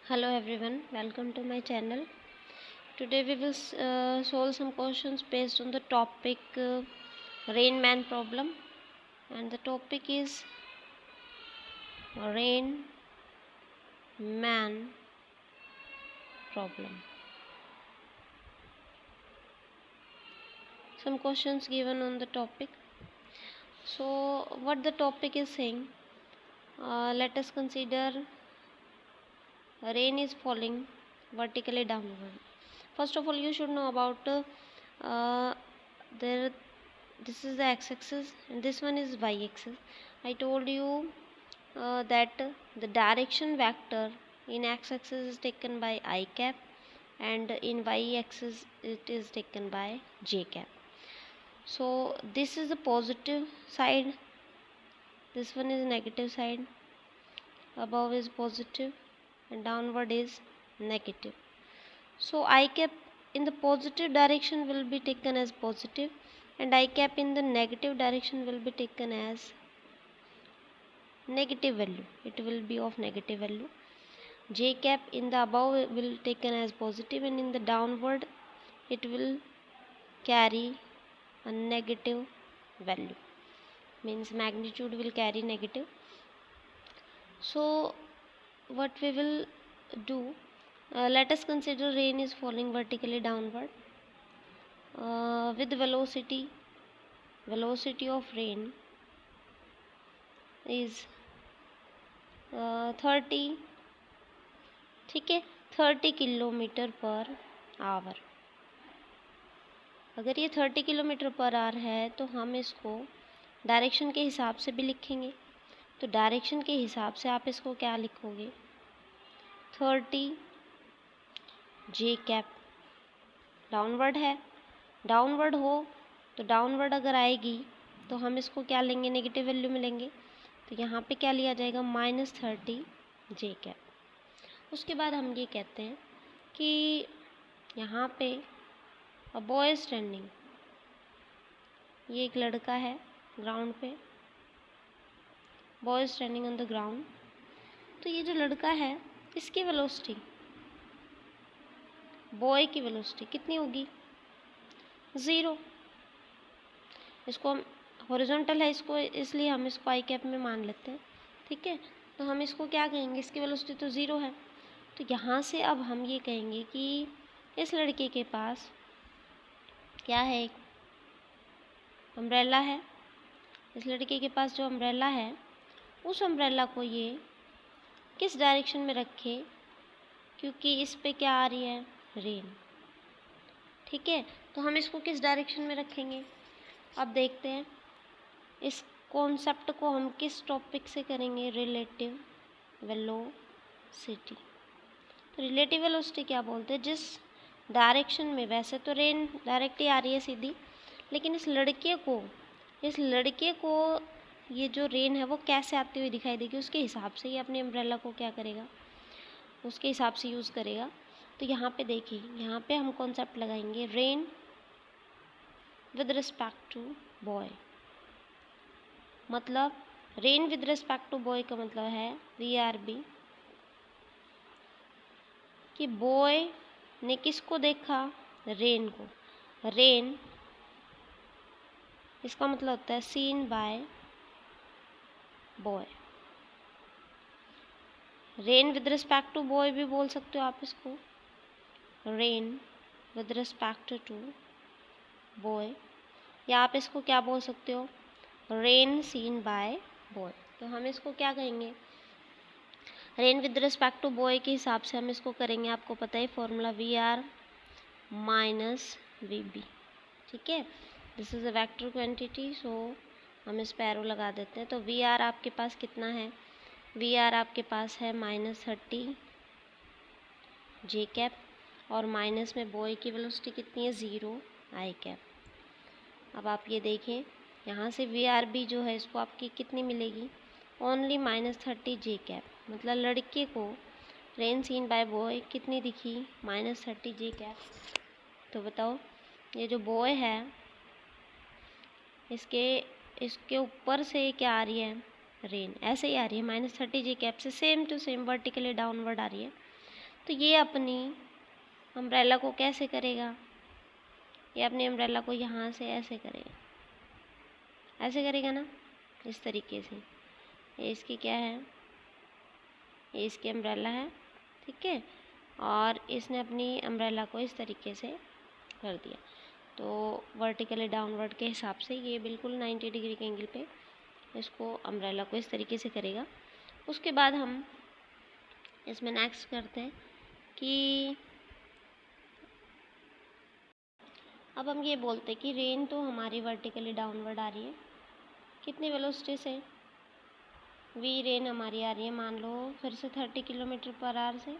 Hello everyone, welcome to my channel. Today we will solve some questions based on the topic Rain Man problem, and the topic is Rain Man problem. Some questions given on the topic. So what the topic is saying, let us consider rain is falling vertically downward. First of all, you should know about there this is the x-axis and this one is y-axis. I told you that the direction vector in x-axis is taken by I cap and in y-axis it is taken by j cap. So this is the positive side, this one is negative side, above is positive and downward is negative. So I cap in the positive direction will be taken as positive and I cap in the negative direction will be taken as negative value. It will be of negative value. J cap in the above will taken as positive and in the downward it will carry a negative value, means magnitude will carry negative. So what we will do, let us consider rain is falling vertically downward with velocity of rain is 30, ठीक है, 30 kilometre per hour. अगर ये 30 kilometre per hour है तो हम इसको direction के हिसाब से भी लिखेंगे. तो डायरेक्शन के हिसाब से आप इसको क्या लिखोगे, 30 जे कैप. डाउनवर्ड है, डाउनवर्ड हो तो डाउनवर्ड अगर आएगी तो हम इसको क्या लेंगे, नेगेटिव वैल्यू में लेंगे. तो यहाँ पे क्या लिया जाएगा, -30 जे कैप. उसके बाद हम ये कहते हैं कि यहाँ पे अ बॉय स्टैंडिंग, ये एक लड़का है ग्राउंड पे, boy standing on the ground. तो ये जो लड़का है इसकी वेलोसिटी, बॉय की वेलोसिटी कितनी होगी, 0. इसको हम हॉरिजॉन्टल है इसको, इसलिए हम इसको आई कैप में मान लेते हैं, ठीक है. तो हम इसको क्या कहेंगे, इसकी वेलोसिटी तो 0 है. तो यहाँ से अब हम ये कहेंगे कि इस लड़के के पास क्या है, एक अम्ब्रेला है. इस लड़के के पास जो अम्ब्रेला है उस अम्ब्रेला को ये किस डायरेक्शन में रखे, क्योंकि इस पे क्या आ रही है, रेन, ठीक है. तो हम इसको किस डायरेक्शन में रखेंगे, अब देखते हैं. इस कॉन्सेप्ट को हम किस टॉपिक से करेंगे, रिलेटिव वेलोसिटी. तो रिलेटिव वेलोसिटी क्या बोलते हैं, जिस डायरेक्शन में, वैसे तो रेन डायरेक्ट ही आ रही है सीधी, लेकिन इस लड़के को ये जो रेन है वो कैसे आती हुई दिखाई देगी, उसके हिसाब से ही अपने अम्ब्रेला को क्या करेगा, उसके हिसाब से यूज़ करेगा. तो यहाँ पे देखिए, यहाँ पे हम कॉन्सेप्ट लगाएंगे rain with respect to boy. मतलब rain with respect to boy का मतलब है VRB, कि बॉय ने किसको देखा, रेन को. रेन इसका मतलब होता है seen by boy. Rain with respect to boy भी बोल सकते हो आप इसको, rain with respect to boy, या आप इसको क्या बोल सकते हो, रेन सीन बाय बॉय. तो हम इसको क्या कहेंगे, rain with respect to boy के हिसाब से हम इसको करेंगे. आपको पता है फॉर्मूला VR माइनस VB, ठीक है. This is a vector quantity, so हम इस पे एरो लगा देते हैं. तो VR आपके पास कितना है, VR आपके पास है -30 जे कैप, और माइनस में बॉय की वेलोसिटी कितनी है, 0 आई कैप. अब आप ये देखें, यहाँ से VRB जो है इसको आपकी कितनी मिलेगी, ओनली -30 जे कैप. मतलब लड़के को रेन सीन बाय बॉय कितनी दिखी, -30 जे कैप. तो बताओ, ये जो बॉय है इसके ऊपर से क्या आ रही है, रेन ऐसे ही आ रही है, -30 जे कैप से same to same vertically downward आ रही है. तो ये अपनी अम्ब्रेला को कैसे करेगा, ये अपनी अम्ब्रेला को यहाँ से ऐसे करेगा, ऐसे करेगा ना, इस तरीके से। ये इसकी क्या है, ये इसकी अम्ब्रेला है, ठीक है। और इसने अपनी अम्ब्रेला को इस तरीके से कर दिया। तो वर्टिकली डाउनवर्ड के हिसाब से ये बिल्कुल 90 डिग्री के एंगल पे इसको अम्ब्रेला को इस तरीके से करेगा। उसके बाद हम इसमें नेक्स्ट करते हैं कि अब हम ये बोलते हैं कि रेन तो हमारी वर्टिकली डाउनवर्ड आ रही है, कितनी वेलोसिटी से, वी रेन हमारी आ रही है मान लो फिर से 30 किलोमीटर पर आवर से।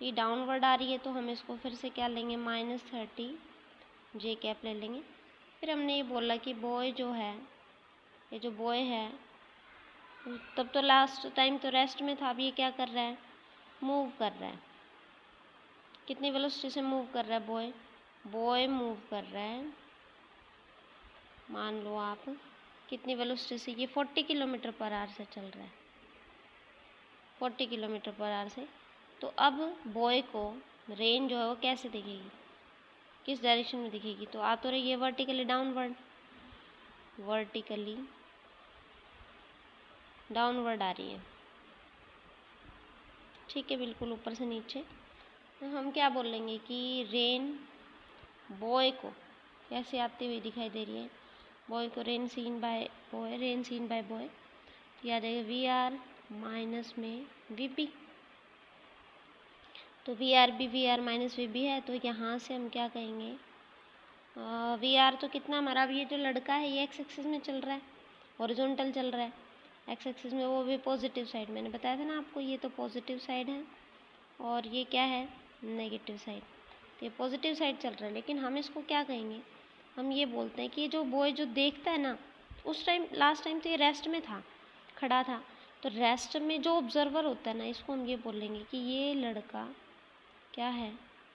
तो ये डाउनवर्ड आ रही है तो हम इसको फिर से क्या लेंगे, -30 जे कैप ले लेंगे। फिर हमने ये बोला कि बॉय जो है, ये जो बॉय है तब तो लास्ट टाइम तो रेस्ट में था, अब ये क्या कर रहा है, मूव कर रहा है। कितनी वेलोसिटी से मूव कर रहा है बॉय, बॉय मूव कर रहा है मान लो आप कितनी वेलोसिटी से, ये 40 किलोमीटर पर आवर से चल रहा है, 40 किलोमीटर पर आवर से। तो अब बॉय को रेन जो है वो कैसे दिखेगी, किस डायरेक्शन में दिखेगी, तो आ तो रही है वर्टिकली डाउनवर्ड, वर्टिकली डाउनवर्ड आ रही है, ठीक है, बिल्कुल ऊपर से नीचे। तो हम क्या बोलेंगे कि रेन बॉय को कैसे आती हुई दिखाई दे रही है, बॉय को rain seen by boy, rain seen by boy, याद रहेगा वी आर माइनस में वी बी। तो V R minus V B है, तो यहाँ से हम क्या कहेंगे, वी आर तो कितना हमारा, अब ये जो लड़का है ये एक्स एक्सिस में चल रहा है, हॉरिजॉन्टल चल रहा है एक्स एक्सिस में, वो भी पॉजिटिव साइड, मैंने बताया था ना आपको, ये तो पॉजिटिव साइड है और ये क्या है, नेगेटिव साइड। तो ये पॉजिटिव साइड चल रहा है, लेकिन हम इसको क्या कहेंगे, हम ये बोलते हैं कि जो बॉय जो देखता है ना, उस टाइम लास्ट टाइम तो ये रेस्ट में था, खड़ा था, तो रेस्ट में जो ऑब्जर्वर होता है ना, इसको हम ये बोलेंगे कि ये लड़का क्या है,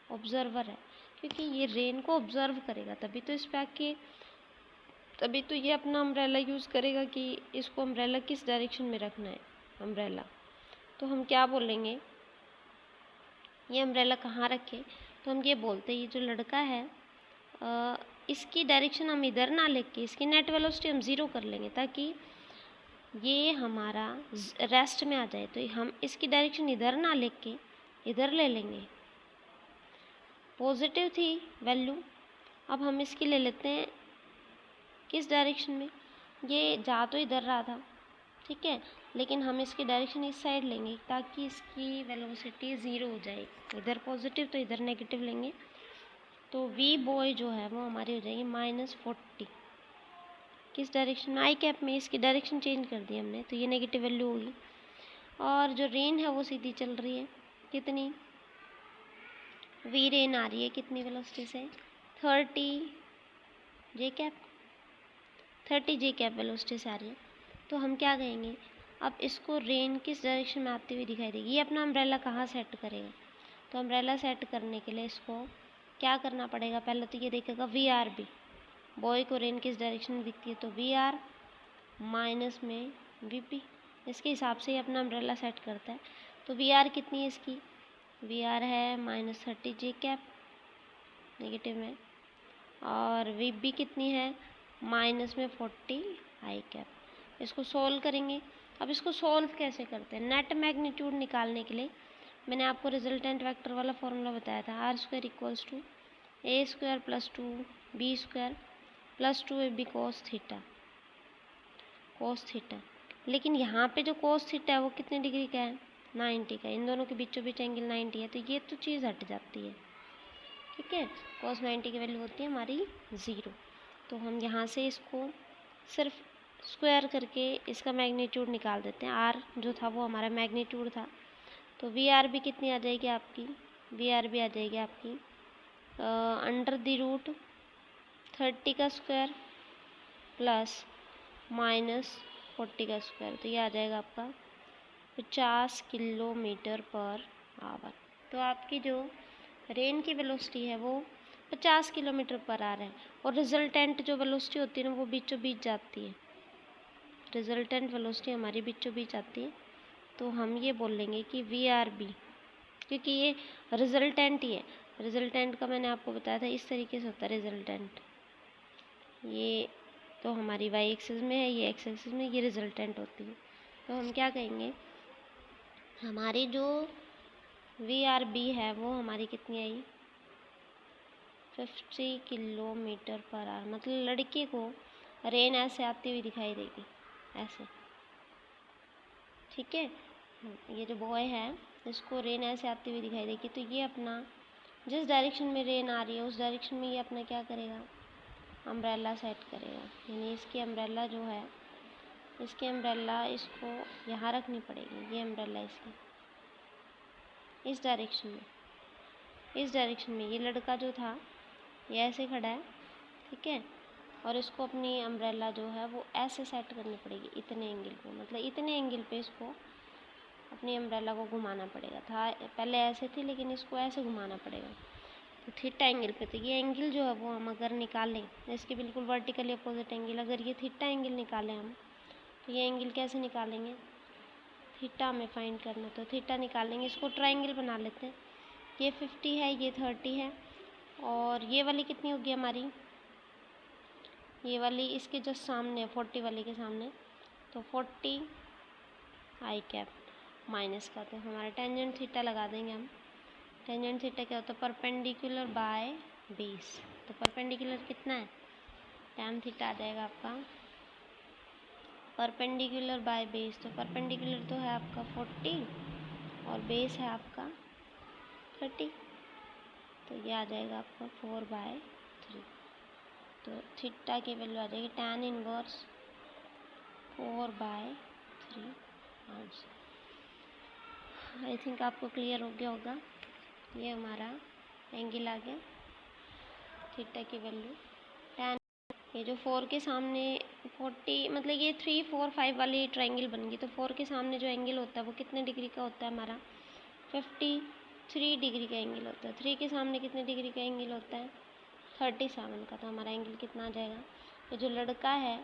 ऑब्जर्वर है, क्योंकि ये रेन को ऑब्जर्व करेगा, तभी तो इस पे आके, तभी तो ये अपना अम्ब्रेला यूज़ करेगा कि इसको अम्ब्रेला किस डायरेक्शन में रखना है अम्ब्रेला। तो हम क्या बोलेंगे, ये अम्ब्रेला कहाँ रखे, तो हम ये बोलते हैं ये जो लड़का है इसकी डायरेक्शन हम इधर ना लेके इसकी नेट वेलोसिटी हम 0 कर लेंगे, ताकि ये हमारा रेस्ट में आ जाए। तो हम इसकी डायरेक्शन इधर ना लेके इधर ले लेंगे, पॉजिटिव थी वैल्यू, अब हम इसकी ले लेते हैं किस डायरेक्शन में, ये जा तो इधर रहा था, ठीक है, लेकिन हम इसकी डायरेक्शन इस साइड लेंगे ताकि इसकी वेलोसिटी 0 हो जाए, इधर पॉजिटिव तो इधर नेगेटिव लेंगे। तो वी बॉय जो है वो हमारी हो जाएगी -40, किस डायरेक्शन में, आई कैप में, इसकी डायरेक्शन चेंज कर दी हमने, तो ये नेगेटिव वैल्यू होगी। और जो रेन है वो सीधी चल रही है, कितनी, वी रेन आ रही है कितनी वेलोसिटी से, 30 J cap, 30 J cap velocity से आ रही है। तो हम क्या कहेंगे, अब इसको रेन किस डायरेक्शन में आती हुई दिखाई देगी, ये अपना अम्ब्रेला कहाँ सेट करेगा, तो अम्ब्रेला सेट करने के लिए इसको क्या करना पड़ेगा, पहले तो ये देखेगा वी आर बी, बॉय को रेन किस डायरेक्शन में दिखती है, तो वी आर माइनस में वी पी, इसके हिसाब से ही अपना अम्ब्रेला सेट करता है। तो वी आर कितनी है इसकी, वी आर है -30 जे कैप नेगेटिव में, और वी बी कितनी है -40 आई कैप। इसको सोल्व करेंगे। अब इसको सोल्व कैसे करते हैं, नेट मैग्नीट्यूड निकालने के लिए मैंने आपको रिजल्टेंट वेक्टर वाला फॉर्मूला बताया था, r² = a² + 2b² + 2ab cos theta. लेकिन यहाँ पे जो cos थीटा है वो कितने डिग्री का है, 90 का, इन दोनों के बीचों बीच एंगल 90 है, तो ये तो चीज़ हट जाती है, ठीक है, cos 90 की वैल्यू होती है हमारी 0। तो हम यहाँ से इसको सिर्फ स्क्वायर करके इसका मैग्नीट्यूड निकाल देते हैं, r जो था वो हमारा मैग्नीट्यूड था, तो वी आर भी कितनी आ जाएगी आपकी, वी आर भी आ जाएगी आपकी √30 का स्क्वायर प्लस -40 का स्क्वायर, तो ये आ जाएगा आपका 50 किलोमीटर पर आवर। तो आपकी जो रेन की वेलोसिटी है वो 50 किलोमीटर पर आवर है, और रिजल्टेंट जो वेलोसिटी होती है ना वो बीचों बीच जाती है, रिजल्टेंट वेलोसिटी हमारी बीचों बीच आती है। तो हम ये बोल लेंगे कि वी आर बी क्योंकि ये रिजल्टेंट ही है। रिजल्टेंट का मैंने आपको बताया था इस तरीके से होता है रिजल्टेंट। ये तो हमारी वाई एक्सिस में है, ये एक्स एक्सिस में, ये रिजल्टेंट होती है। तो हम क्या कहेंगे, हमारी जो VRB है वो हमारी कितनी आई, 50 किलोमीटर पर आवर। मतलब लड़के को रेन ऐसे आती हुई दिखाई देगी, ऐसे, ठीक है। ये जो बॉय है इसको रेन ऐसे आती हुई दिखाई देगी, तो ये अपना जिस डायरेक्शन में रेन आ रही है उस डायरेक्शन में ये अपना क्या करेगा, अम्ब्रेला सेट करेगा। यानी इसकी अम्ब्रेला जो है, इसकी अम्ब्रेला इसको यहाँ रखनी पड़ेगी। ये अम्ब्रेला इसकी इस डायरेक्शन में, इस डायरेक्शन में। ये लड़का जो था ये ऐसे खड़ा है, ठीक है, और इसको अपनी अम्ब्रेला जो है वो ऐसे सेट करनी पड़ेगी इतने एंगल पे। मतलब इतने एंगल पे इसको अपनी अम्ब्रेला को घुमाना पड़ेगा। था पहले ऐसे थी लेकिन इसको ऐसे घुमाना पड़ेगा, तो थीटा एंगल पे। तो ये एंगल जो है वो हम अगर निकालें, इसके बिल्कुल वर्टिकली अपोजिट एंगल, अगर ये थीटा एंगल निकालें हम, तो ये एंगल कैसे निकालेंगे, थीटा हमें फाइंड करना, तो थीटा निकालेंगे। इसको ट्रायंगल बना लेते हैं। ये 50 है, ये 30 है, और ये वाली कितनी होगी हमारी, ये वाली इसके जस्ट सामने, 40 वाली के सामने, तो 40 आई कैप माइनस का, तो हमारा टेंजेंट थीटा लगा देंगे हम। टेंजेंट थीटा क्या होता है, परपेंडिकुलर बाय बेस। तो परपेंडिकुलर कितना है, टैन थीटा आ जाएगा आपका परपेंडिकुलर बाय बेस। तो परपेंडिकुलर तो है आपका 40 और बेस है आपका 30, तो ये आ जाएगा आपका 4/3। तो थीटा की वैल्यू आ जाएगी tan inverse 4/3 answer. I think आपको क्लियर हो गया होगा। ये हमारा एंगल आ गया, थीटा की वैल्यू टैन। ये जो 4 के सामने 40, मतलब ये 3, 4, 5 वाली ट्रायंगल बन गई। तो 4 के सामने जो एंगल होता है वो कितने डिग्री का होता है हमारा, 53 डिग्री का एंगल होता है। 3 के सामने कितने डिग्री का एंगल होता है, 37 का। तो हमारा एंगल कितना आ जाएगा, तो जो लड़का है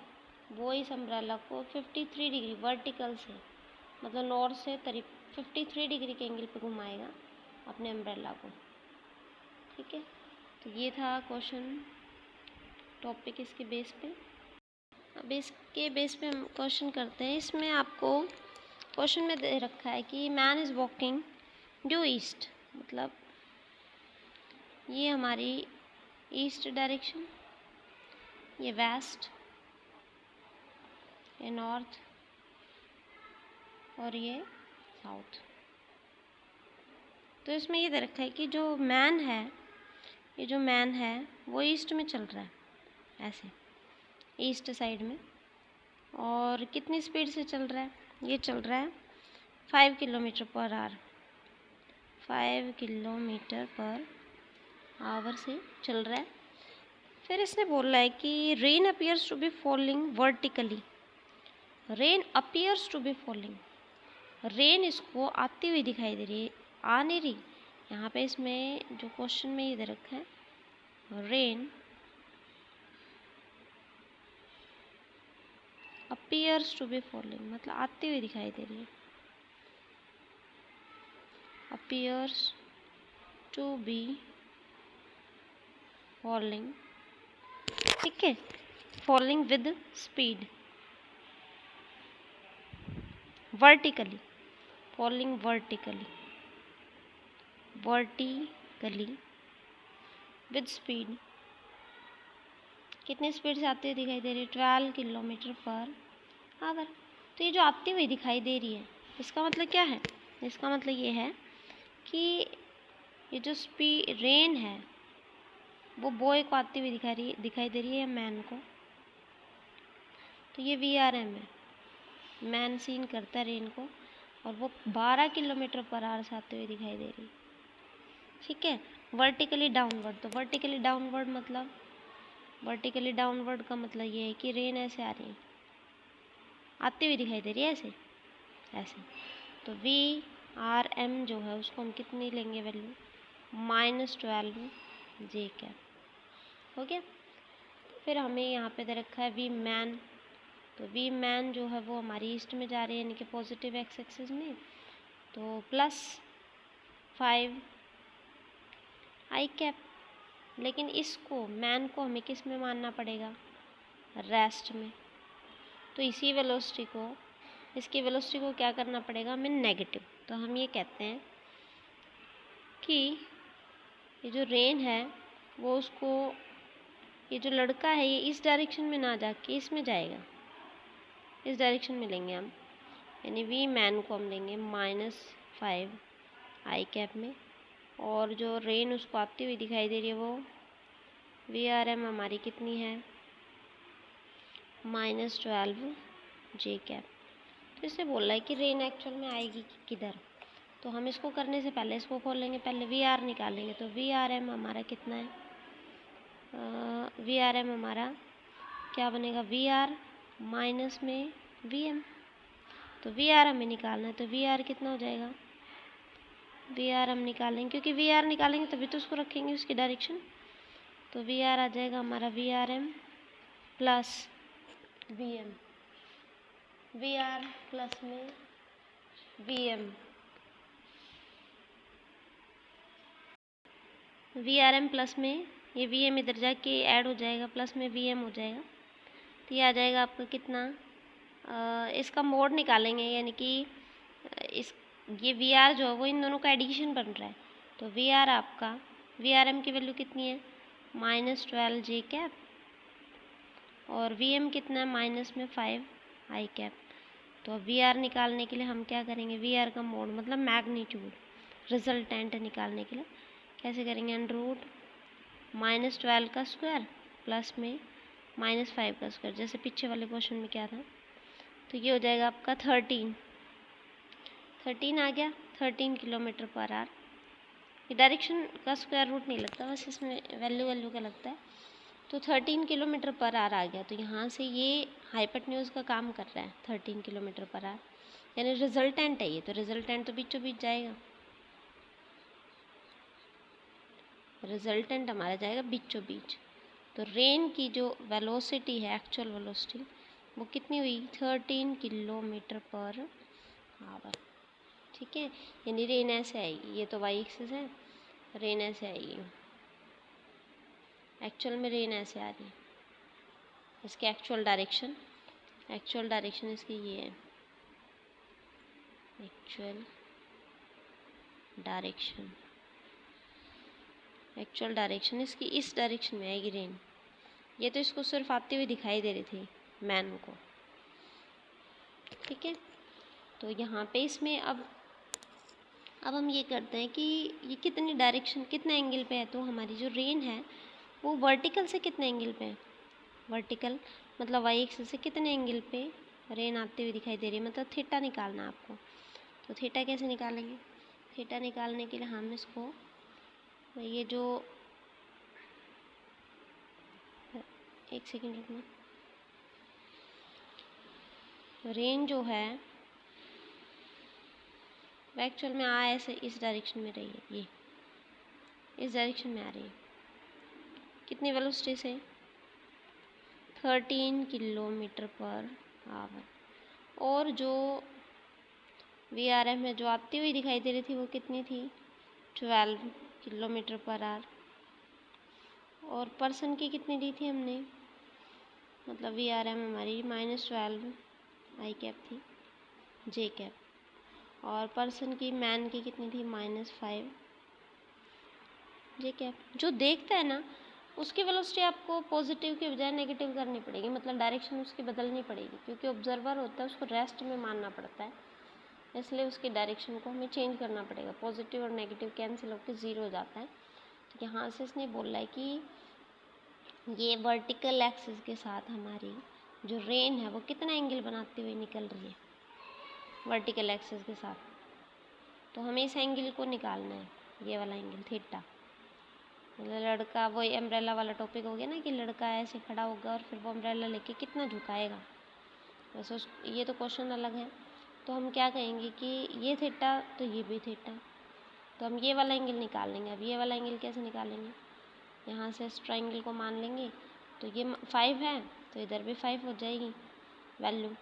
वो इस अम्ब्रेला को 53 डिग्री वर्टिकल से, मतलब नॉर्थ से 53 डिग्री के एंगल पे घुमाएगा अपने अम्ब्रेला को, ठीक है। तो ये था क्वेश्चन टॉपिक इसके बेस पे। अब इसके बेस पे हम क्वेश्चन करते हैं। इसमें आपको क्वेश्चन में दे रखा है कि man is walking due east, मतलब ये हमारी ईस्ट डायरेक्शन, ये वेस्ट, ये नॉर्थ और ये साउथ। तो इसमें ये दे रखा है कि जो मैन है, ये जो मैन है वो ईस्ट में चल रहा है, ऐसे ईस्ट साइड में, और कितनी स्पीड से चल रहा है, ये चल रहा है 5 kilometre per hour, 5 kilometre per hour से चल रहा है। फिर इसने बोला है कि rain appears to be falling vertically, rain appears to be falling, rain इसको आती हुई दिखाई दे रही है, आ नहीं रही। यहाँ पे इसमें जो क्वेश्चन में ये दे रखा है, rain appears to be falling, मतलब आती हुई दिखाई दे रही है, अपीयर्स टू बी फॉलिंग, ठीक है, falling with speed vertically, falling vertically, vertically with speed, कितनी स्पीड से आती हुई दिखाई दे रही है, 12 किलोमीटर पर आवर। तो ये जो आती हुई दिखाई दे रही है, इसका मतलब क्या है, इसका मतलब ये है कि ये जो रेन है वो बॉय को आती हुई दिखाई दे रही है, मैन को। तो ये VRM है, मैन सीन करता है रेन को, और वो 12 किलोमीटर पर आवर से आते हुए दिखाई दे रही, ठीक है। वर्टिकली डाउनवर्ड, तो वर्टिकली डाउनवर्ड मतलब, वर्टिकली डाउनवर्ड का मतलब ये है कि रेन ऐसे आ रही है, आती हुई दिखाई दे रही है, ऐसे ऐसे। तो VRM जो है उसको हम कितनी लेंगे वैल्यू, -12 J कैप, हो गया। फिर हमें यहाँ पे दे रखा है वी मैन, तो वी मैन जो है वो हमारी ईस्ट में जा रही है, यानी कि पॉजिटिव एक्स एक्सिस में, तो प्लस 5 आई कैप। लेकिन इसको मैन को हमें किस में मानना पड़ेगा, रेस्ट में। तो इसी वेलोसिटी को, इसकी वेलोसिटी को क्या करना पड़ेगा हमें, नेगेटिव। तो हम ये कहते हैं कि ये जो रेन है वो उसको, ये जो लड़का है ये इस डायरेक्शन में ना जाके इसमें जाएगा, इस डायरेक्शन में लेंगे हम, यानी वी मैन को हम लेंगे -5 आई कैप में। और जो रेन उसको आती हुई दिखाई दे रही है वो VRM हमारी कितनी है, -12 जे कैप। तो इससे बोल रहा है कि रेन एक्चुअल में आएगी किधर। तो हम इसको करने से पहले इसको खोल लेंगे, पहले VR निकालेंगे। तो VRM हमारा कितना है, VRM हमारा क्या बनेगा, VR माइनस में VM। तो VR हमें निकालना है, तो VR कितना हो जाएगा, VR हम निकालेंगे, क्योंकि VR निकालेंगे तभी तो उसको रखेंगे उसकी डायरेक्शन। तो VR आ जाएगा हमारा VRM plus VM, VR plus में VM, VRM प्लस में ये VM इधर जाके ऐड हो जाएगा, प्लस में VM हो जाएगा। तो ये आ जाएगा आपका कितना, इसका मोड निकालेंगे, यानी कि इस ये VR जो है वो इन दोनों का एडिशन बन रहा है। तो VR आपका, VRM की वैल्यू कितनी है, -12 जे कैप, और VM कितना है, -5 आई कैप। तो अब VR निकालने के लिए हम क्या करेंगे, VR का मोड मतलब मैग्नीट्यूड, रिजल्टेंट निकालने के लिए कैसे करेंगे, √-12 का स्क्वायर प्लस में -5 का स्क्वायर, जैसे पीछे वाले क्वेश्चन में क्या था। तो ये हो जाएगा आपका 13 आ गया, 13 किलोमीटर पर आवर। ये डायरेक्शन का स्क्वायर रूट नहीं लगता, बस इसमें वैल्यू का लगता है। तो 13 किलोमीटर पर आवर आ गया। तो यहाँ से ये हाइपोटेन्यूज का काम कर रहा है 13 किलोमीटर पर आवर, यानी रिजल्टेंट है ये। तो रिजल्टेंट तो बीचों बीच जाएगा, रिजल्टेंट हमारा जाएगा बीचों बीच। तो रेन की जो वेलोसिटी है, एक्चुअल वेलोसिटी, वो कितनी हुई, 13 किलोमीटर पर आवर। ठीक है, यानी रेन ऐसे आएगी, ये तो वाई एक्सिस है, रेन ऐसे आएगी, एक्चुअल में रेन ऐसे आ रही है। इसकी एक्चुअल डायरेक्शन इसकी ये है, एक्चुअल डायरेक्शन इसकी इस डायरेक्शन में आएगी रेन। ये तो इसको सिर्फ आती हुई दिखाई दे रही थी मैन को। ठीक है, तो यहाँ पे इसमें अब हम ये करते हैं कि ये कितनी डायरेक्शन, कितने एंगल पे है। तो हमारी जो रेन है वो वर्टिकल से कितने एंगल पे है, वर्टिकल मतलब वाई एक्सिस से कितने एंगल पे रेन आती हुई दिखाई दे रही है, मतलब थीटा निकालना है आपको। तो थीटा कैसे निकालेंगे, थीटा निकालने के लिए हम इसको, ये जो, एक सेकेंड रुकना, रेन जो है वो एक्चुअल में आ ऐसे इस डायरेक्शन में रही है, ये इस डायरेक्शन में आ रही है, कितनी वेलोसिटी से, 13 किलोमीटर पर आवर। और जो VRM में जो आती हुई दिखाई दे रही थी वो कितनी थी, 12 किलोमीटर पर आवर। और पर्सन की कितनी दी थी हमने, मतलब VRM हमारी -12 आई कैप थी, जे कैप। और पर्सन की, मैन की कितनी थी, -5 जे कैप। जो देखता है ना उसकी वेलोसिटी आपको पॉजिटिव के बजाय नेगेटिव करनी पड़ेगी, मतलब डायरेक्शन उसकी बदलनी पड़ेगी, क्योंकि ऑब्जर्वर होता है उसको रेस्ट में मानना पड़ता है, इसलिए उसकी डायरेक्शन को हमें चेंज करना पड़ेगा। पॉजिटिव और नेगेटिव कैंसिल होकर 0 हो जाता है। तो यहाँ से इसने बोला है कि ये वर्टिकल एक्सिस के साथ हमारी जो रेन है वो कितना एंगल बनाती हुई निकल रही है वर्टिकल एक्सिस के साथ। तो हमें इस एंगल को निकालना है, ये वाला एंगल थीटा। मतलब लड़का, वही अम्ब्रेला वाला टॉपिक हो गया ना, कि लड़का ऐसे खड़ा होगा और फिर वो अम्ब्रेला लेके कितना झुकाएगा, वैसे ये तो क्वेश्चन अलग है। तो हम क्या कहेंगे कि ये थीटा तो ये भी थीटा, तो हम ये वाला एंगल निकाल लेंगे। अब ये वाला एंगल कैसे निकालेंगे, यहाँ से इस ट्राइंगल को मान लेंगे। तो ये 5 है तो इधर भी 5 हो जाएगी वैल्यू,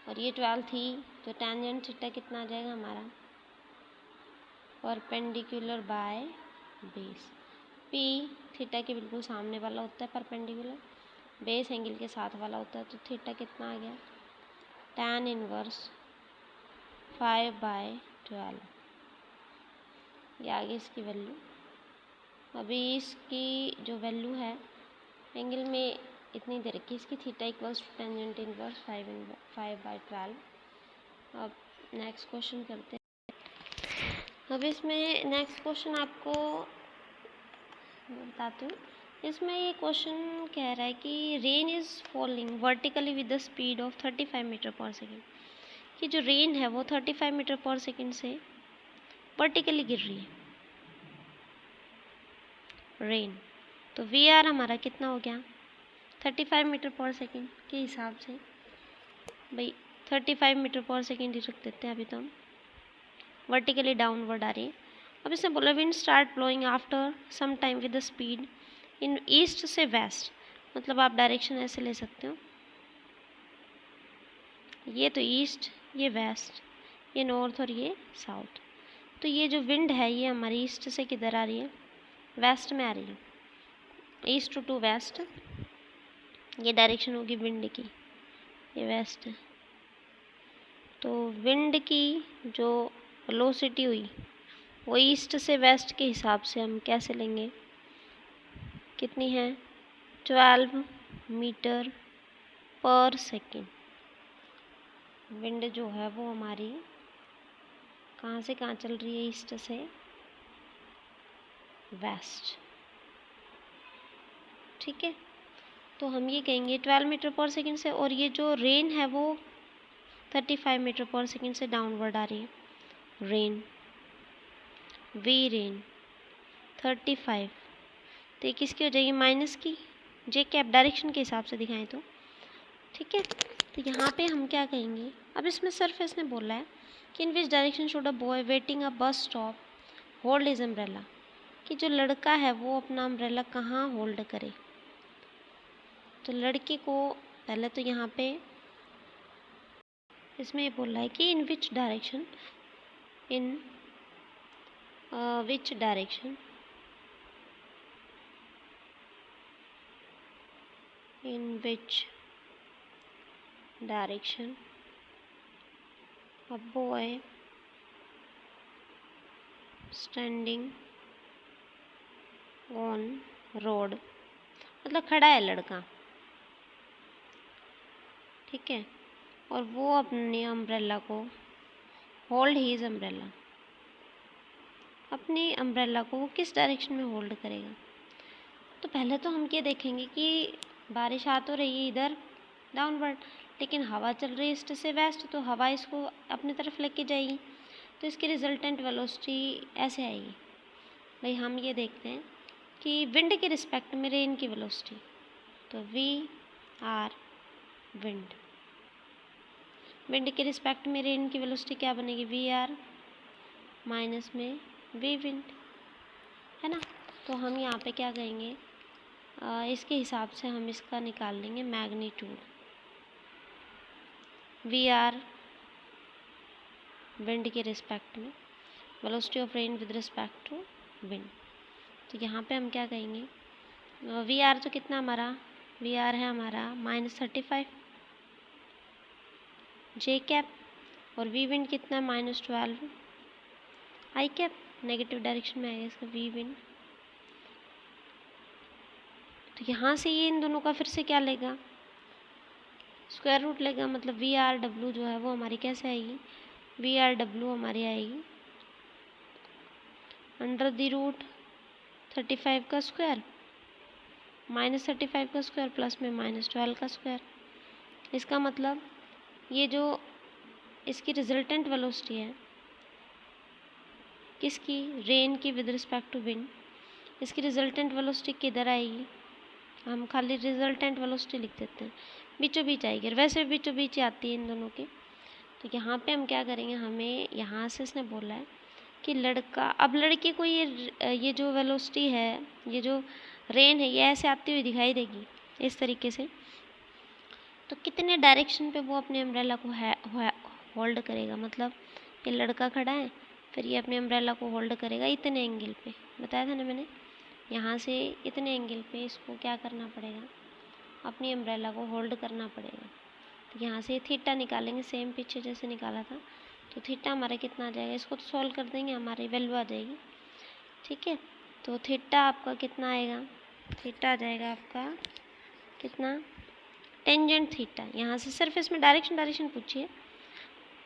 और ये 12 थी, तो टेंजेंट थीटा कितना आ जाएगा हमारा, perpendicular by base. P theta के बिल्कुल सामने वाला होता है परपेंडिकुलर, बेस एंगल के साथ वाला होता है, तो थीटा कितना आ गया, tan इनवर्स 5/12। ये आ गई इसकी वैल्यू। अभी इसकी जो वैल्यू है एंगल में इतनी दे रखी, इसकी theta equals to tangent inverse 5/12। अब नेक्स्ट क्वेश्चन करते हैं। अब इसमें नेक्स्ट क्वेश्चन आपको बताती हूँ। इसमें ये क्वेश्चन कह रहा है कि rain is falling vertically with the speed of 35 metre पर सेकेंड, कि जो रेन है वो 35 मीटर पर सेकेंड से वर्टिकली गिर रही है रेन। तो वी आर हमारा कितना हो गया, 35 मीटर पर सेकेंड के हिसाब से, भाई 35 मीटर पर सेकेंड ही रख देते हैं अभी तो हम, वर्टिकली डाउनवर्ड आ रही है। अब इसने बोला wind start blowing after some time with the speed in east से वेस्ट, मतलब आप डायरेक्शन ऐसे ले सकते हो, ये तो ईस्ट, ये वेस्ट, ये नॉर्थ और ये साउथ। तो ये जो विंड है ये हमारी ईस्ट से किधर आ रही है, वेस्ट में आ रही है, ईस्ट टू वेस्ट ये डायरेक्शन होगी विंड की, ये वेस्ट है। तो विंड की जो वेलोसिटी हुई वो ईस्ट से वेस्ट के हिसाब से हम कैसे लेंगे, कितनी है, 12 मीटर पर सेकेंड। विंड जो है वो हमारी कहाँ से कहाँ चल रही है, ईस्ट से वेस्ट, ठीक है। तो हम ये कहेंगे 12 मीटर पर सेकेंड से, और ये जो रेन है वो 35 मीटर पर सेकेंड से डाउनवर्ड आ रही है, रेन वी रेन 35, तो ये किसकी हो जाएगी, माइनस की, जे कैप डायरेक्शन के हिसाब से दिखाएं तो, ठीक है। तो यहाँ पे हम क्या कहेंगे, अब इसमें सरफेस ने बोला है कि in which direction should a boy waiting a bus stop hold is umbrella, कि जो लड़का है वो अपना अम्ब्रेला कहाँ होल्ड करे। तो लड़के को पहले तो यहाँ पे इसमें ये बोल रहा है कि in which direction, in which direction, in which direction a boy standing on road, मतलब खड़ा है लड़का, ठीक है, और वो अपने अम्ब्रेला को होल्ड हीज अम्ब्रेला, अपनी अम्ब्रेला को वो किस डायरेक्शन में होल्ड करेगा। तो पहले तो हम ये देखेंगे कि बारिश आ तो रही है इधर डाउनवर्ड, लेकिन हवा चल रही है ईस्ट से वेस्ट, तो हवा इसको अपनी तरफ लेके जाएगी, तो इसकी रिजल्टेंट वेलोसिटी ऐसे आएगी। भाई हम ये देखते हैं कि विंड के रिस्पेक्ट में रेन की वेलोसिटी, तो वी आर विंड, विंड के रिस्पेक्ट में रेन की वेलोसिटी क्या बनेगी, वी आर माइनस में वी विंड, है ना। तो हम यहाँ पे क्या कहेंगे, इसके हिसाब से हम इसका निकाल लेंगे मैग्नीट्यूड, वी आर विंड के रिस्पेक्ट में, velocity of rain with respect to wind. तो यहाँ पे हम क्या कहेंगे, वी आर तो कितना हमारा, वी आर है हमारा -35 जे कैप, और वी विंड कितना है -12 आई कैप, नेगेटिव डायरेक्शन में आएगा इसका वी विंड। तो यहाँ से ये इन दोनों का फिर से क्या लेगा, स्क्वायर रूट लेगा, मतलब वी आर डब्ल्यू जो है वो हमारी कैसे आएगी, वी आर डब्ल्यू हमारी आएगी √35 का स्क्वायर -35 का स्क्वायर प्लस में -12 का स्क्वायर। इसका मतलब ये जो इसकी रिजल्टेंट वेलोसिटी है किसकी, रेन की विद रिस्पेक्ट टू विंड, इसकी रिजल्टेंट वेलोसिटी किधर आएगी, हम खाली रिजल्टेंट वेलोसिटी लिख देते हैं, बीचों बीच आएगी, और वैसे बीचों बीच आती है इन दोनों के। तो यहाँ पे हम क्या करेंगे, हमें यहाँ से इसने बोला है कि लड़का, अब लड़के को ये जो वेलोसिटी है, ये जो रेन है, ये ऐसे आती हुई दिखाई देगी इस तरीके से, तो कितने डायरेक्शन पे वो अपने अम्ब्रेला को होल्ड करेगा, मतलब ये लड़का खड़ा है फिर ये अपने अम्ब्रेला को होल्ड करेगा इतने एंगल पे, बताया था ना मैंने, यहाँ से इतने एंगल पे इसको क्या करना पड़ेगा, अपनी अम्ब्रेला को होल्ड करना पड़ेगा। तो यहाँ से थीटा निकालेंगे, सेम पीछे जैसे निकाला था। तो थीटा हमारा कितना आ जाएगा, इसको तो सॉल्व कर देंगे, हमारी वैल्यू आ जाएगी। ठीक है, तो थीटा आपका कितना आएगा, थीटा आ जाएगा आपका कितना, टेंजेंट थीटा। यहाँ से सरफेस में डायरेक्शन पूछिए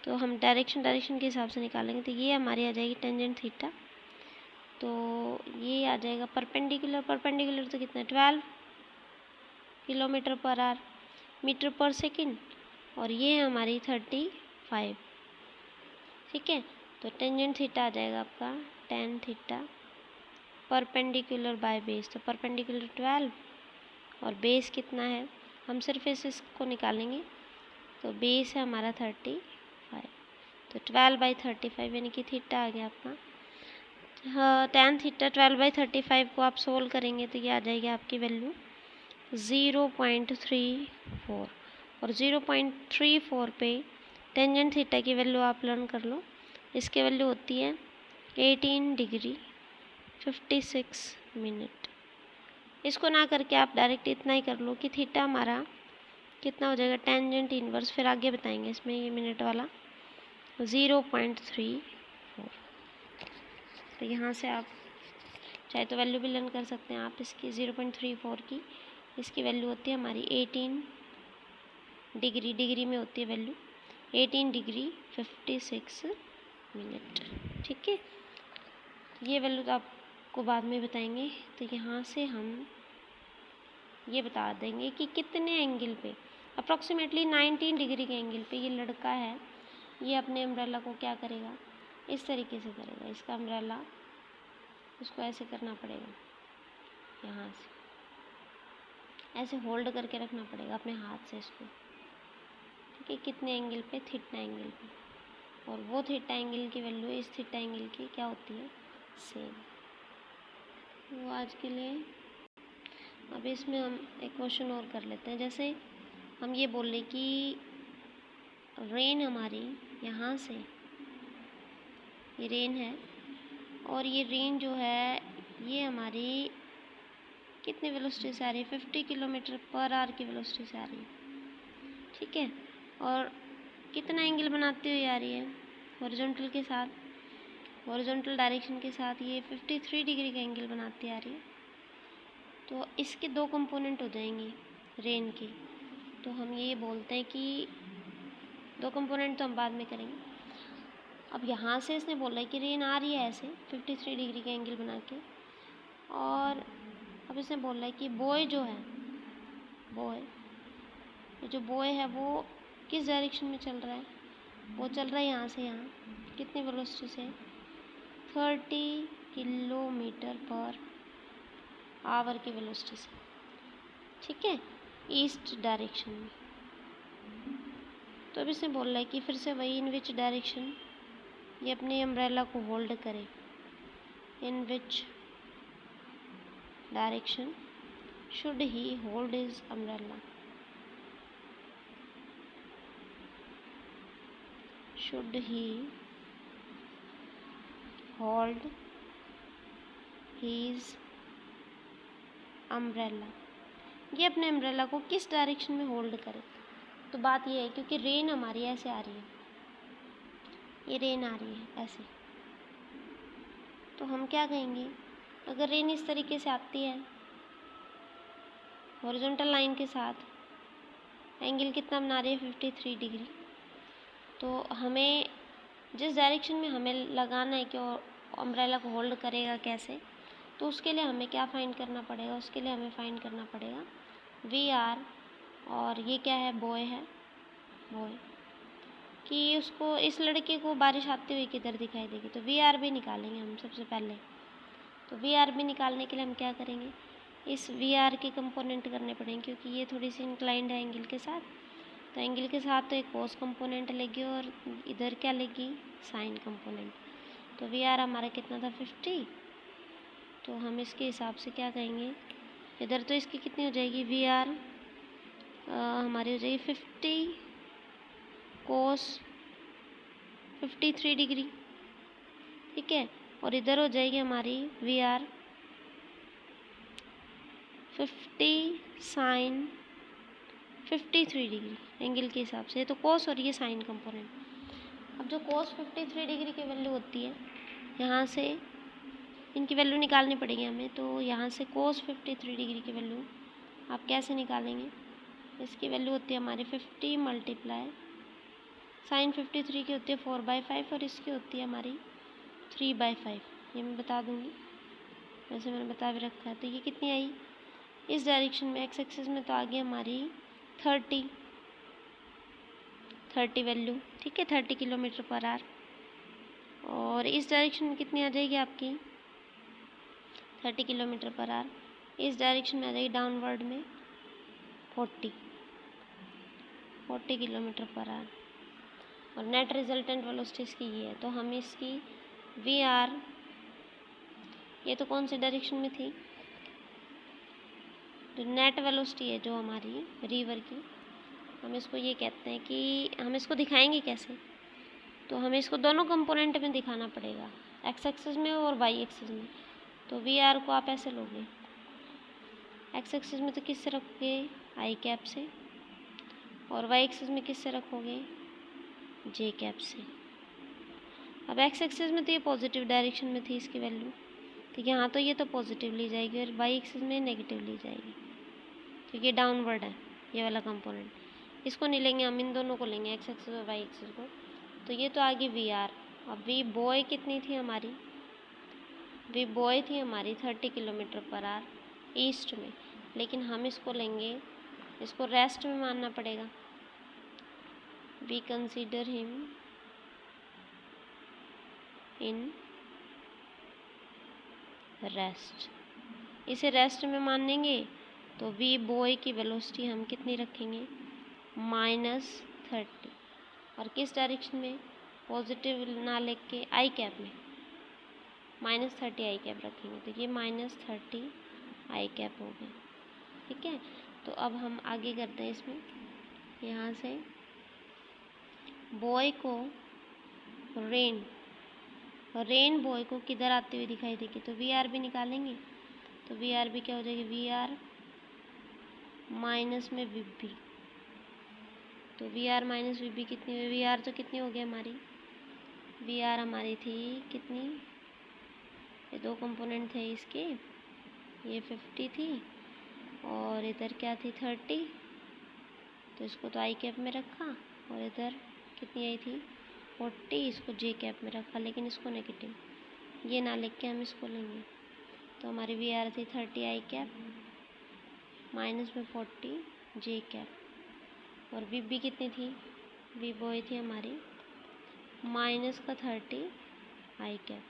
तो हम डायरेक्शन के हिसाब से निकालेंगे। तो ये हमारी आ जाएगी टेंजेंट थीटा। तो ये आ जाएगा परपेंडिकुलर तो कितना, 12 किलोमीटर पर आवर, मीटर पर सेकंड, और ये है हमारी 35। ठीक है, तो टेंजेंट थीटा आ जाएगा आपका tan theta perpendicular by base. तो परपेंडिकुलर 12 और बेस कितना है, हम सिर्फ इसको निकालेंगे। तो बेस है हमारा 35, तो 12/35 यानी कि थीटा आ गया आपका। हाँ, टेन थीटा 12/35 को आप सोल्व करेंगे तो ये आ जाएगी आपकी वैल्यू 0.34, और 0.34 पे टेंजेंट थीटा की वैल्यू आप लर्न कर लो। इसकी वैल्यू होती है 18 डिग्री 56 मिनट। इसको ना करके आप डायरेक्ट इतना ही कर लो कि थीटा हमारा कितना हो जाएगा, टेंजेंट इनवर्स, फिर आगे बताएंगे इसमें ये मिनट वाला 0.34। तो यहाँ से आप चाहे तो वैल्यू भी लर्न कर सकते हैं आप इसकी 0.34 की। इसकी वैल्यू होती है हमारी 18 डिग्री में होती है वैल्यू 18 डिग्री 56 मिनट। ठीक है, ये वैल्यू तो आपको बाद में बताएंगे। तो यहाँ से हम ये बता देंगे कि कितने एंगल पे, अप्रॉक्सीमेटली 19 डिग्री के एंगल पे ये लड़का है, ये अपने अम्ब्रेला को क्या करेगा, इस तरीके से करेगा। इसका अम्ब्रेला उसको ऐसे करना पड़ेगा, यहाँ से ऐसे होल्ड करके रखना पड़ेगा अपने हाथ से इसको। ठीक है, कितने एंगल पे, थीटा एंगल पे, और वो थीटा एंगल की वैल्यू इस थीटा एंगल की क्या होती है, सेम। वो आज के लिए अब इसमें हम एक क्वेश्चन और कर लेते हैं। जैसे हम ये बोल रहे कि रेन हमारी यहाँ से, ये रेन है, और ये रेन जो है ये हमारी कितनी वेलोसिटी से आ रही है, 50 किलोमीटर पर आवर की वेलोसिटी से आ रही है। ठीक है, और कितना एंगल बनाती हुई आ रही है, हॉरिजॉन्टल के साथ, हॉरिजॉन्टल डायरेक्शन के साथ ये 53 डिग्री का एंगल बनाती आ रही है। तो इसके दो कंपोनेंट हो जाएंगे रेन के। तो हम ये बोलते हैं कि दो कंपोनेंट तो हम बाद में करेंगे। अब यहाँ से इसने बोला है कि रेन आ रही है ऐसे 53 डिग्री का एंगल बना के, और अब इसने बोला है कि बॉय जो है, बॉय, ये जो बॉय है वो किस डायरेक्शन में चल रहा है, वो चल रहा है यहाँ से यहाँ, कितनी वेलोसिटी से, 30 किलोमीटर पर आवर की वेलोसिटी से। ठीक है, ईस्ट डायरेक्शन में। तो अब इसने बोल रहा है कि फिर से वही, इन विच डायरेक्शन, ये अपने अम्ब्रेला को होल्ड करे, in which direction should he hold his umbrella, should he hold his umbrella, ये अपने अम्ब्रेला को किस डायरेक्शन में होल्ड करे। तो बात ये है, क्योंकि रेन हमारी ऐसे आ रही है, ये रेन आ रही है ऐसे, तो हम क्या कहेंगे, अगर रेन इस तरीके से आती है हॉरिजॉन्टल लाइन के साथ, एंगल कितना बना रही है, 53 डिग्री, तो हमें जिस डायरेक्शन में हमें लगाना है कि अम्ब्रेला को होल्ड करेगा कैसे, तो उसके लिए हमें क्या फाइंड करना पड़ेगा, उसके लिए हमें फाइंड करना पड़ेगा VR, और ये क्या है, बॉय है, बॉय, कि उसको, इस लड़के को बारिश आती हुई किधर दिखाई देगी। तो VR भी निकालेंगे हम सबसे पहले। तो VR भी निकालने के लिए हम क्या करेंगे, इस VR के कंपोनेंट करने पड़ेंगे, क्योंकि ये थोड़ी सी इंक्लाइंड है एंगल के साथ। तो एंगल के साथ तो एक कोस कंपोनेंट लेगी, और इधर क्या लेगी, साइन कंपोनेंट। तो VR हमारा कितना था, 50। तो हम इसके हिसाब से क्या कहेंगे, इधर तो इसकी कितनी हो जाएगी, VR हमारी हो जाएगी 50 कोस 53 डिग्री, ठीक है। और इधर हो जाएगी हमारी V R 50 sine 53 degree angle के हिसाब से। तो कोस और ये साइन कंपोनेंट। अब जो कोस 53 डिग्री की वैल्यू होती है, यहाँ से इनकी वैल्यू निकालनी पड़ेगी हमें। तो यहाँ से कोस 53 डिग्री की वैल्यू आप कैसे निकालेंगे? इसकी वैल्यू होती है हमारी 50 मल्टीप्लाई साइन 53 की होती है 4/5 और इसकी होती है हमारी 3/5। ये मैं बता दूँगी, वैसे मैंने बता भी रखा है। तो ये कितनी आई इस डायरेक्शन में, एक्स एक्सिस में, तो आ गई हमारी 30 वैल्यू, ठीक है, 30 किलोमीटर पर आवर। और इस डायरेक्शन में कितनी आ जाएगी आपकी 30 किलोमीटर पर आवर। इस डायरेक्शन में आ जाएगी डाउनवर्ड में 40 किलोमीटर पर आवर। और नेट रिजल्टेंट वेलोसिटी इसकी ये है। तो हम इसकी वी आर, ये तो कौन सी डायरेक्शन में थी, तो नेट वेलोसिटी है जो हमारी रिवर की, हम इसको ये कहते हैं कि हम इसको दिखाएंगे कैसे। तो हमें इसको दोनों कंपोनेंट में दिखाना पड़ेगा, एक्स एक्सिस में और वाई एक्सिस में। तो वी आर को आप ऐसे लोगे, एक्स एक्सिस में तो किससे रखोगे, आई कैप से, और वाई एक्सिस में किससे रखोगे, जे कैप से। अब एक्स एक्सिस में तो ये पॉजिटिव डायरेक्शन में थी इसकी वैल्यू, तो यहाँ तो ये तो पॉजिटिव ली जाएगी और वाई एक्सिस में नेगेटिव ली जाएगी, क्योंकि डाउनवर्ड है ये वाला कंपोनेंट। इसको नहीं लेंगे हम, इन दोनों को लेंगे, एक्स एक्सिस और वाई एक्सिस को। तो ये तो आ गई वी आर। अब वी बॉय कितनी थी हमारी, वी बॉय थी हमारी 30 किलोमीटर पर आवर ईस्ट में, लेकिन हम इसको लेंगे, इसको रेस्ट में मानना पड़ेगा। We consider him in rest, इसे रेस्ट में मानेंगे। तो वी बॉय की वेलोसिटी हम कितनी रखेंगे, -30। और किस डायरेक्शन में, पॉजिटिव ना लेके के आई कैप में, -30 आई कैप रखेंगे। तो ये -30 आई कैप हो गया, ठीक है। तो अब हम आगे करते हैं इसमें, यहाँ से बॉय को रेन बॉय को किधर आते हुए दिखाई देगी, तो वी आर भी निकालेंगे। तो वी आर भी क्या हो जाएगी, वी आर माइनस में वी बी। तो V R minus V B कितनी हुई, वी आर तो कितनी हो गई हमारी, वी आर हमारी थी कितनी, ये दो कंपोनेंट थे इसके, ये 50 थी और इधर क्या थी 30। तो इसको तो आई कैप में रखा, और इधर कितनी आई थी 40, इसको जे कैप में रखा, लेकिन इसको नेगेटिव, ये ना लिख के हम इसको लेंगे। तो हमारी वी आर थी 30 आई कैप माइनस में 40 जे कैप। और वी बी कितनी थी, वी बॉय थी हमारी -30 आई कैप।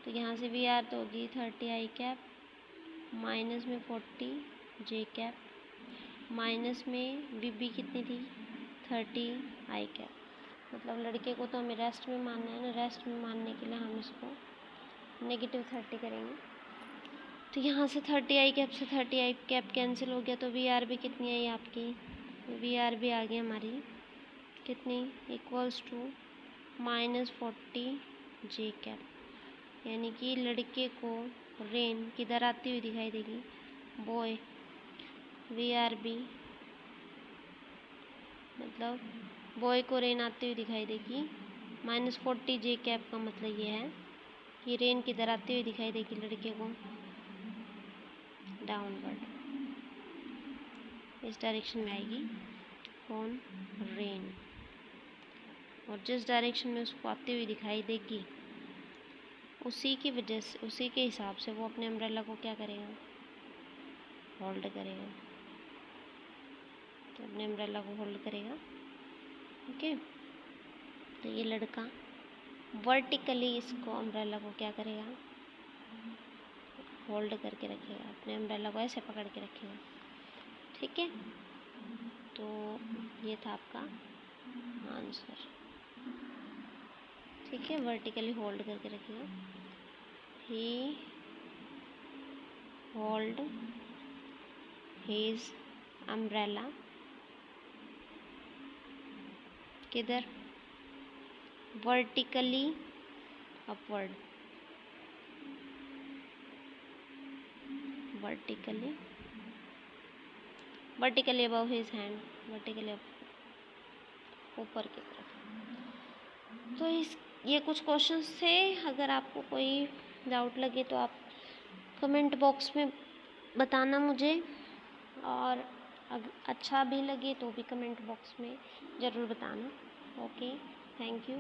तो यहाँ से वी आर तो होगी 30 आई कैप माइनस में 40 जे कैप, माइनस में वी बी कितनी थी 30 आई कैप। मतलब लड़के को तो हमें रेस्ट में मानना है ना, रेस्ट में मानने के लिए हम इसको -30 करेंगे। तो यहाँ से 30 आई कैप से 30 आई कैप कैंसिल हो गया। तो वी आर भी कितनी आई आपकी, वी आर भी आ गई हमारी कितनी, इक्वल्स टू -40 जे कैप। यानी कि लड़के को रेन किधर आती हुई दिखाई देगी, बॉय वी आर बी, मतलब बॉय को रेन आती हुई दिखाई देगी -40 जे कैप। का मतलब ये है कि रेन किधर आती हुई दिखाई देगी लड़के को, डाउनवर्ड, इस डायरेक्शन में आएगी कौन, रेन। और जिस डायरेक्शन में उसको आती हुई दिखाई देगी उसी की वजह से, उसी के हिसाब से वो अपने अम्ब्रेला को क्या करेगा, होल्ड करेगा। तो अपने अम्ब्रेला को होल्ड करेगा, ओके। तो ये लड़का वर्टिकली इसको अम्ब्रेला को क्या करेगा, होल्ड करके रखेगा, अपने अम्ब्रेला को ऐसे पकड़ के रखेगा, ठीक है। तो ये था आपका आंसर, ठीक है, वर्टिकली होल्ड करके रखेगा। ही होल्ड हिज अम्ब्रेला किधर, vertically upward, vertically, vertically above his hand, vertically ऊपर की तरफ। तो ये कुछ क्वेश्चंस थे। अगर आपको कोई डाउट लगे तो आप कमेंट बॉक्स में बताना मुझे, और अच्छा भी लगे तो भी कमेंट बॉक्स में ज़रूर बताना। Okay, thank you.